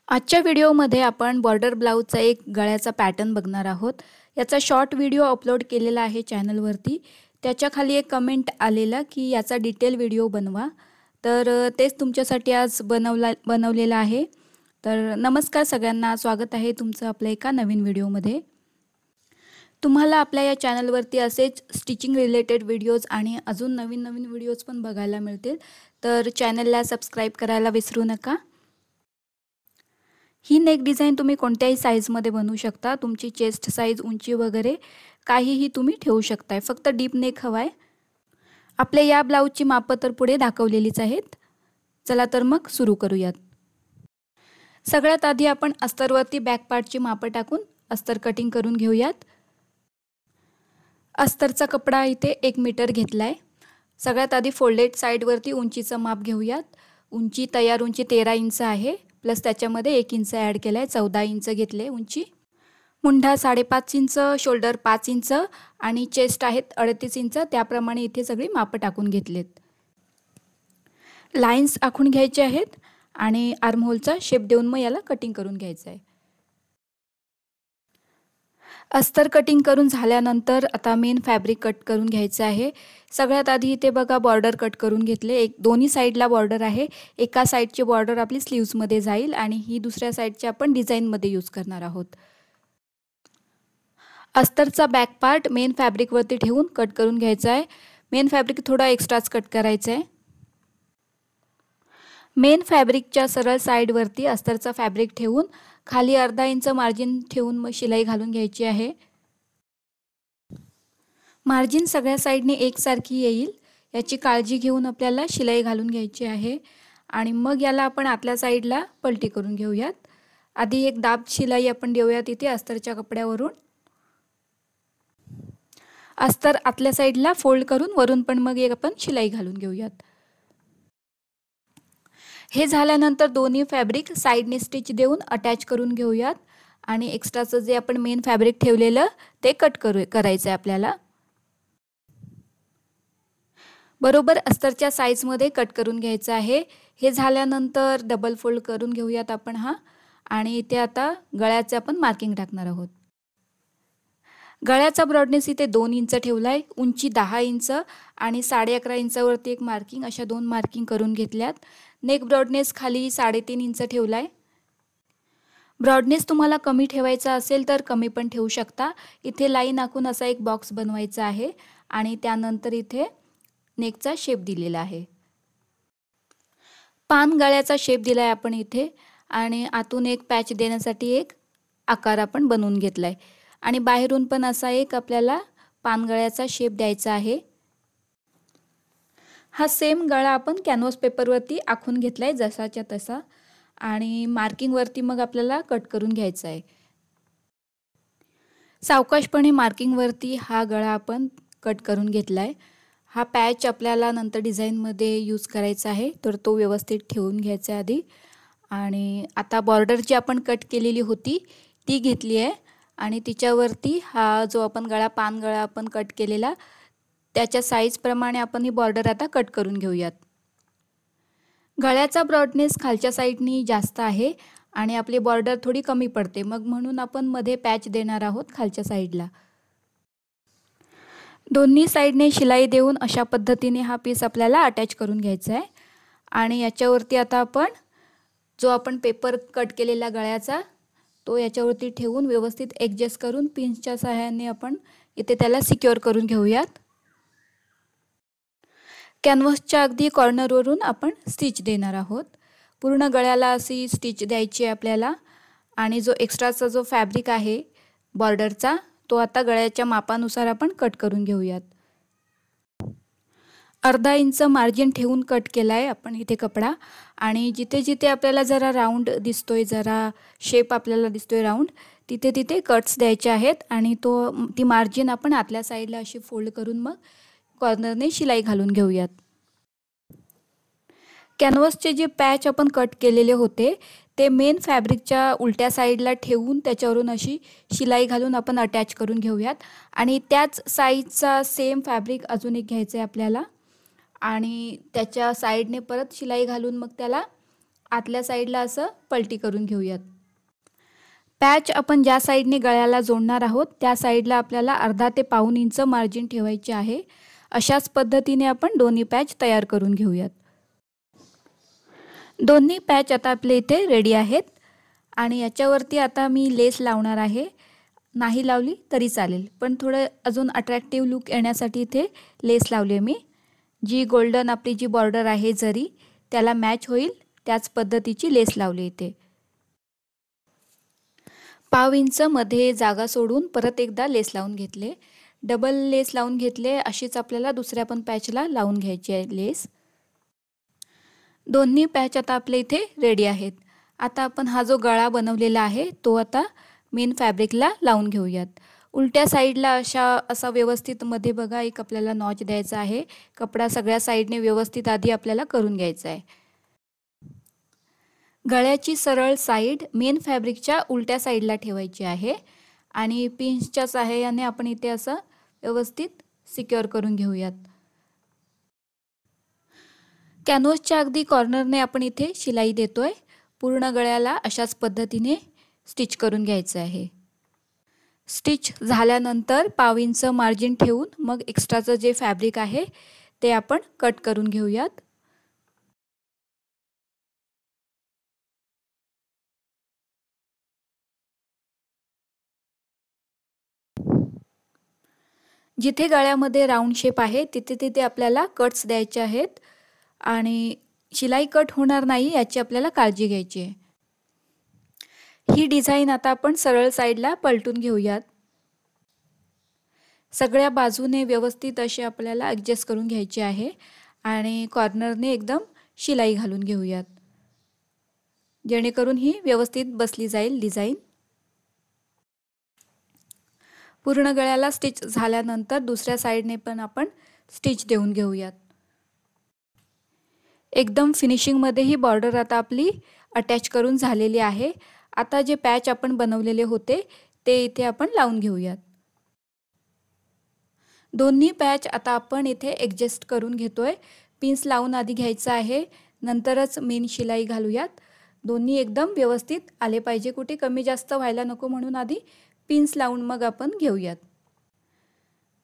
आजच्या व्हिडिओमध्ये आपण बॉर्डर ब्लाऊजचा एक गळ्याचा पॅटर्न बघणार आहोत। याचा शॉर्ट व्हिडिओ अपलोड केलेला आहे चॅनलवरती। त्याच्या खाली एक कमेंट आलेला की याचा डिटेल व्हिडिओ बनवा, तर तेच तुमच्यासाठी आज बनवलेला आहे। तर नमस्कार सगळ्यांना, स्वागत आहे तुमचं आपल्या एका नवीन व्हिडिओमध्ये। तुम्हाला आपल्या या चॅनलवरती असेच स्टिचिंग रिलेटेड व्हिडिओज आणि अजून नवीन व्हिडिओज पण बघायला मिळतील, तर चॅनलला सबस्क्राइब करायला विसरू नका। ही नेक डिझाइन तुम्ही कोणत्याही साइजमध्ये बनवू शकता। तुमची चेस्ट साइज, उंची वगैरे काहीही तुम्ही ठेवू शकताय, फक्त डीप नेक हवाय। आपल्या या ब्लाऊजची मापं तर पुढे दाखवलेलीच आहेत। चला तर मग सुरू करूयात। सगळ्यात आधी आपण अस्तरवरती बॅक पार्टची मापं टाकून अस्तर कटिंग करून घेऊयात। अस्तरचा कपडा इथे 1 मीटर घेतलाय। सगळ्यात आधी फोल्डेड साइडवरती उंचीचं माप घेऊयात। उंची तयार उंची 13 इंच आहे, प्लस त्याच्यामध्ये 1 इंच ॲड केलाय, 14 इंच घेतले उंची। मुंढा 5.5 इंच, शोल्डर 5 इंच आणि चेस्ट आहेत 38 इंच। त्याप्रमाणे इथे सगळी मापं टाकून घेतलेत। लाइन्स आखून घ्यायचे आहेत आणि आर्महोलचा शेप देऊन मग याला कटिंग करून घ्यायचं आहे। अस्तर कटिंग करून झाल्यानंतर आता मेन फॅब्रिक कट करून घ्यायचं आहे। सगळ्यात आधी इथे बघा बॉर्डर कट करून घेतले। एक दोन्ही साइडला बॉर्डर आहे। एका साइडची बॉर्डर आपली स्लीव्समध्ये जाईल आणि ही दुसऱ्या साइडची आपण डिझाइनमध्ये यूज करणार आहोत। अस्तरचा बॅक पार्ट मेन फॅब्रिकवरती ठेवून कट करून घ्यायचा आहे। मेन फॅब्रिक थोडा एक्स्ट्राच कट करायचा आहे। मेन फॅब्रिकच्या सरळ साइडवरती अस्तरचा फॅब्रिक ठेवून खाली अर्धा इंच मार्जिन ठेवून मग शिलाई घालून घ्यायची आहे। मार्जिन सगळ्या साइडने एकसारखी येईल याची काळजी घेऊन आपल्याला शिलाई घालून घ्यायची आहे आणि मग याला आपण आतल्या साइडला पलटी करून घेऊयात। आधी एक दाब शिलाई आपण देऊयात इथे अस्तरच्या कपड्यावरून। अस्तर आतल्या साइडला फोल्ड करून वरून पण मग एक आपण शिलाई घालून घेऊयात। हे झाल्यानंतर दोन्ही फॅब्रिक साइडने स्टिच देऊन अटॅच करून घेऊयात आणि एक्स्ट्राचं जे आपण मेन फॅब्रिक ठेवलेलं ते कट करायचं आहे आपल्याला। बरोबर अस्तरच्या साइजमध्ये कट करून घ्यायचं आहे। हे झाल्यानंतर डबल फोल्ड करून घेऊयात आपण हा आणि इथे आता गळ्याचे आपण मार्किंग टाकणार आहोत। गळ्याचा ब्रॉडनेस इथे 2 इंच ठेवलाय, उंची 10 इंच आणि 11.5 इंचावरती एक मार्किंग, अशा 2 मार्किंग करून घेतल्यात। नेक ब्रॉडनेस खाली 3.5 इंच ठेवलाय। ब्रॉडनेस तुम्हाला कमी ठेवायचा असेल तर कमी पण ठेवू शकता। इथे लाईन आखून असा एक बॉक्स बनवायचा आहे आणि त्यानंतर इथे नेकचा शेप दिलेला आहे। पान गळ्याचा शेप दिलाय आपण इथे आणि आतून एक पॅच देण्यासाठी एक आकार आपण बनवून घेतलाय आणि बाहेरून पण असा एक आपल्याला पान गळ्याचा शेप द्यायचा आहे। हा सेम गळा आपण कॅनव्हास पेपरवरती आखून घेतलाय जसाच्या तसा आणि मार्किंगवरती मग आपल्याला कट करून घ्यायचा आहे। सावकाशपणे मार्किंगवरती हा गळा आपण कट करून घेतलाय। हा पॅच आपल्याला नंतर डिझाइनमध्ये यूज करायचा आहे, तर तो व्यवस्थित ठेवून घ्यायचा आधी। आणि आता बॉर्डर जी आपण कट केलेली होती ती घेतली आहे आणि तिच्यावरती हा जो आपण गळा पान गळा आपण कट केलेला त्याच्या साइजप्रमाणे आपण ही बॉर्डर आता कट करून घेऊयात। गळ्याचा ब्रॉडनेस खालच्या साइडनी जास्त आहे आणि आपली बॉर्डर थोडी कमी पडते, मग म्हणून आपण मध्ये पॅच देणार आहोत खालच्या साइडला। दोन्ही साइडने शिलाई देऊन अशा पद्धतीने हा पीस आपल्याला अटॅच करून घ्यायचा आहे आणि याच्यावरती आता आपण जो आपण पेपर कट केलेला गळ्याचा तो याच्यावरती ठेवून व्यवस्थित ॲडजस्ट करून पिन्सच्या सहाय्याने आपण इथे त्याला सिक्युअर करून घेऊयात। कॅनव्हासच्या अगदी कॉर्नरवरून आपण स्टिच देणार आहोत। पूर्ण गळ्याला अशी स्टिच द्यायची आहे आपल्याला आणि जो एक्स्ट्राचा जो फॅब्रिक आहे बॉर्डरचा तो आता गळ्याच्या मापानुसार आपण कट करून घेऊयात। अर्धा इंच मार्जिन ठेवून कट केलाय आपण इथे कपडा आणि जिथे जिथे आपल्याला जरा राऊंड दिसतोय, जरा शेप आपल्याला दिसतोय राऊंड, तिथे तिथे कट्स द्यायचे आहेत आणि ती मार्जिन आपण आतल्या साइडला अशी फोल्ड करून मग कॉर्नरने शिलाई घालून घेऊयात। कॅनव्हासचे जे पॅच आपण कट केलेले होते ते मेन फॅब्रिकच्या उलट्या साइडला ठेवून त्याच्यावरून अशी शिलाई घालून आपण अटॅच करून घेऊयात आणि त्याच साइजचा सेम फॅब्रिक अजून एक घ्यायचं आहे आपल्याला आणि त्याच्या साइडने परत शिलाई घालून मग त्याला आतल्या साईडला असं पलटी करून घेऊयात। पॅच आपण ज्या साईडने गळ्याला जोडणार आहोत त्या साईडला आपल्याला अर्धा ते पाऊण इंच मार्जिन ठेवायचे आहे। अशाच पद्धतीने आपण दोन्ही पॅच तयार करून घेऊयात। दोन्ही पॅच आता आपले इथे रेडी आहेत आणि याच्यावरती आता मी लेस लावणार आहे। नाही लावली तरी चालेल, पण थोडं अजून अट्रॅक्टिव्ह लुक येण्यासाठी इथे लेस लावली मी। जी गोल्डन आपली जी बॉर्डर आहे जरी त्याला मॅच होईल त्याच पद्धतीची लेस लावली इथे। पाव इंच मध्ये जागा सोडून परत एकदा लेस लावून घेतले। डबल लेस लावून घेतले। अशीच आपल्याला दुसऱ्या पण पॅचला लावून घ्यायची आहे लेस। दोन्ही पॅच आता आपले इथे रेडी आहेत। आता आपण हा जो गळा बनवलेला आहे तो आता मेन फॅब्रिकला लावून घेऊयात। उलट्या साईडला असा व्यवस्थित मध्ये बघा एक आपल्याला नॉच द्यायचा आहे। कपडा सगळ्या साईडने व्यवस्थित आधी आपल्याला करून घ्यायचा आहे। गळ्याची सरळ साईड मेन फॅब्रिकच्या उलट्या साईडला ठेवायची आहे आणि पिन्सच्या सहाय्याने आपण इथे असं व्यवस्थित सिक्युअर करून घेऊयात। कॅनव्हासच्या अगदी कॉर्नरने आपण इथे शिलाई देतोय। पूर्ण गळ्याला अशाच पद्धतीने स्टिच करून घ्यायचं आहे। स्टिच झाल्यानंतर पाव इंच मार्जिन ठेवून मग एक्स्ट्राचं जे फॅब्रिक आहे ते आपण कट करून घेऊयात। जिथे गळ्यामध्ये राऊंड शेप आहे तिथे तिथे आपल्याला कट्स द्यायचे आहेत आणि शिलाई कट होणार नाही याची आपल्याला काळजी घ्यायची आहे। ही डिझाइन आता आपण सरळ साईडला पलटून घेऊयात। सगळ्या बाजूने व्यवस्थित असे आपल्याला ॲडजस्ट करून घ्यायचे आहे आणि कॉर्नरने एकदम शिलाई घालून घेऊयात जेणेकरून ही व्यवस्थित बसली जाईल डिझाइन। पूर्ण गळ्याला स्टिच झाल्यानंतर दुसऱ्या साईडने पण आपण स्टिच देऊन घेऊयात। एकदम फिनिशिंग मध्ये ही बॉर्डर आता आपली अटॅच करून झालेली आहे। आता जे पॅच आपण बनवलेले होते ते इथे आपण लावून घेऊयात। दोन्ही पॅच आता आपण इथे ॲडजस्ट करून घेतोय। पिन्स लावून आधी घ्यायचं आहे, नंतरच मेन शिलाई घालूयात। दोन्ही एकदम व्यवस्थित आले पाहिजे, कुठे कमी जास्त व्हायला नको म्हणून आधी पिन्स लावून मग आपण घेऊयात।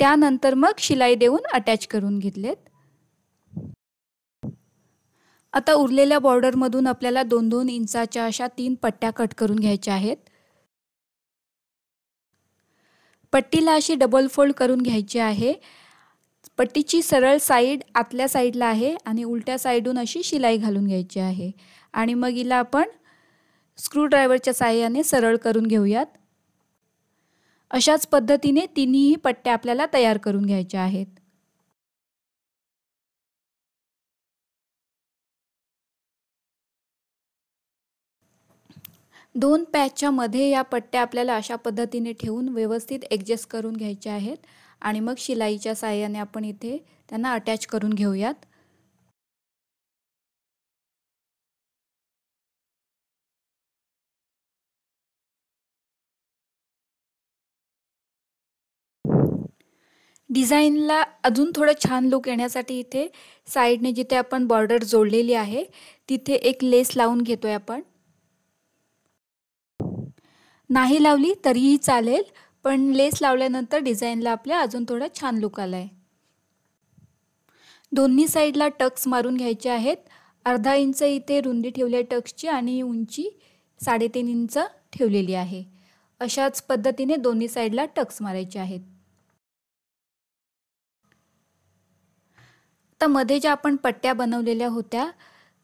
त्यानंतर मग शिलाई देऊन अटॅच करून घेतलेत। आता उरलेल्या बॉर्डर मधून आपल्याला 2-2 इंचाच्या अशा 3 पट्ट्या कट करून घ्यायच्या आहेत। पट्टीला अशी डबल फोल्ड करून घ्यायची आहे। पट्टीची सरळ साईड आतल्या साईडला आहे आणि उलट्या साईडून अशी शिलाई घालून घ्यायची आहे आणि मग हिला आपण स्क्रू ड्रायव्हरच्या सहाय्याने सरळ करून घेऊयात। अशाच पद्धतीने तिन्ही पट्ट्या आपल्याला तयार करून घ्यायच्या आहेत। दोन पॅचच्या मध्ये या पट्ट्या आपल्याला अशा पद्धतीने ठेवून व्यवस्थित ॲडजस्ट करून घ्यायच्या आहेत आणि मग शिलाईच्या सहाय्याने आपण इथे त्यांना अटॅच करून घेऊयात। डिझाइनला अजून थोडं छान लुक येण्यासाठी इथे साईडने जिथे आपण बॉर्डर जोडलेली आहे तिथे एक लेस लावून घेतोय आपण। नाही लावली तरीही चालेल, पण लेस लावल्यानंतर डिझाइनला आपल्या अजून थोडा छान लुक आलाय। दोन्ही साईडला टक्स मारून घ्यायचे आहेत। अर्धा इंच इथे रुंदी ठेवली टक्सची आणि उंची 3.5 इंच ठेवलेली आहे। अशाच पद्धतीने दोन्ही साईडला टक्स मारायचे आहेत। आता मध्ये ज्या आपण पट्ट्या बनवलेल्या होत्या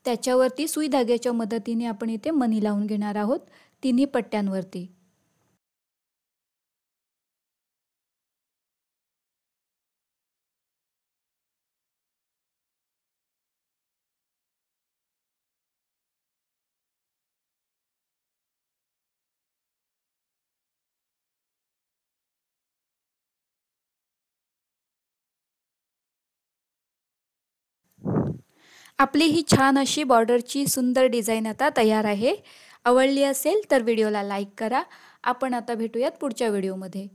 त्याच्यावरती सुई धाग्याच्या मदतीने आपण इथे मणी लावून घेणार आहोत तिन्ही पट्ट्यांवरती। आपली ही छान अशी बॉर्डरची सुंदर डिझाइन आता तयार आहे। आवडली असेल तर व्हिडिओला लाईक करा। आपण आता भेटूयात पुढच्या व्हिडिओमध्ये।